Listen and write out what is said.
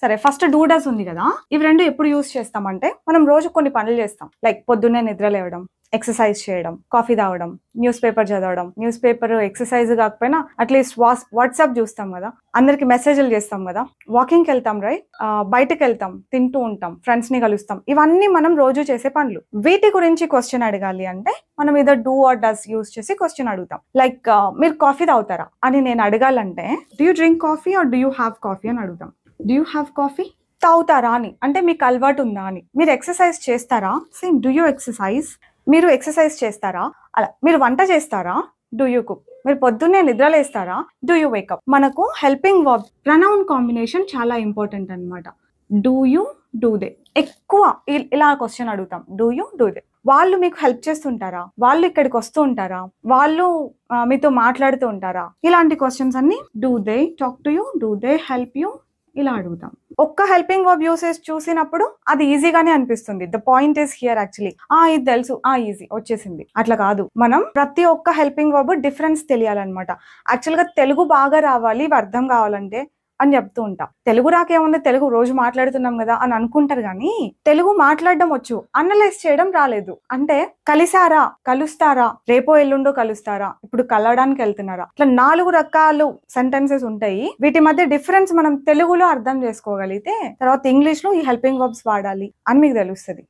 సరే first do does ఉంది కదా, ఇవి రెండు ఎప్పుడు యూస్ చేస్తామంటే మనం రోజు కొన్ని పనులు చేస్తాం. లైక్ పొద్దున్నే నిద్ర లేవడం, ఎక్సర్సైజ్ చేయడం, కాఫీ తాగడం, న్యూస్ పేపర్ చదవడం. న్యూస్ పేపర్ ఎక్సర్సైజ్ కాకపోయినా అట్లీస్ట్ వాట్సాప్ చూస్తాం కదా, అందరికి మెసేజ్లు చేస్తాం కదా, వాకింగ్కి వెళ్తాం రైట్, బయటకు వెళ్తాం, తింటూ ఉంటాం, ఫ్రెండ్స్ ని కలుస్తాం. ఇవన్నీ మనం రోజు చేసే పనులు. వీటి గురించి క్వశ్చన్ అడగాలి అంటే మనం ఏదో డూ ఆర్ డస్ యూస్ చేసి క్వశ్చన్ అడుగుతాం. లైక్ మీరు కాఫీ తాగుతారా అని నేను అడగాలంటే do you drink coffee or do you have coffee అని అడుగుతాం. డూ యూ హ్యావ్ కాఫీ, తాగుతారా అని అంటే మీకు అలవాటు ఉందా అని. మీరు ఎక్సర్సైజ్ చేస్తారా, సేమ్ డూ యూ ఎక్సర్సైజ్. మీరు ఎక్సర్సైజ్ చేస్తారా, అలా. మీరు వంట చేస్తారా, డూ యూ కుక్. మీరు పొద్దున్నే నిద్రలేస్తారా, డూ యూ వేకప్. మనకు హెల్పింగ్ వర్బ్ ప్రనౌన్ కాంబినేషన్ చాలా ఇంపార్టెంట్ అనమాట. Do you, do they. ఎక్కువ ఇలా క్వశ్చన్ అడుగుతాం, డూ యూ, డూ దే. వాళ్ళు మీకు హెల్ప్ చేస్తుంటారా, వాళ్ళు ఇక్కడికి వస్తూ ఉంటారా, వాళ్ళు మీతో మాట్లాడుతూ ఉంటారా, ఇలాంటి క్వశ్చన్స్ అన్ని do they talk to you, do they help you, ఇలా అడుగుతాం. ఒక్క హెల్పింగ్ వర్బ్ యూసేజ్ చూసినప్పుడు అది ఈజీగానే అనిపిస్తుంది. The point is here actually. ఇది తెలుసు, ఈజీ వచ్చేసింది, అట్లా కాదు. మనం ప్రతి ఒక్క హెల్పింగ్ వర్బ్ డిఫరెన్స్ తెలియాలన్నమాట. యాక్చువల్గా తెలుగు బాగా రావాలి, ఇవి అర్థం కావాలంటే అని చెప్తూ ఉంటాం. తెలుగు రాకేముంది, తెలుగు రోజు మాట్లాడుతున్నాం కదా అని అనుకుంటారు, కానీ తెలుగు మాట్లాడడం వచ్చు, అనలైజ్ చేయడం రాలేదు. అంటే కలిసారా, కలుస్తారా, రేపో ఎల్లుండో కలుస్తారా, ఇప్పుడు కలవడానికి వెళ్తున్నారా, ఇట్లా 4 రకాలు సెంటెన్సెస్ ఉంటాయి. వీటి మధ్య డిఫరెన్స్ మనం తెలుగులో అర్థం చేసుకోగలిగితే తర్వాత ఇంగ్లీష్ లో ఈ హెల్పింగ్ వర్బ్స్ వాడాలి అని మీకు తెలుస్తుంది.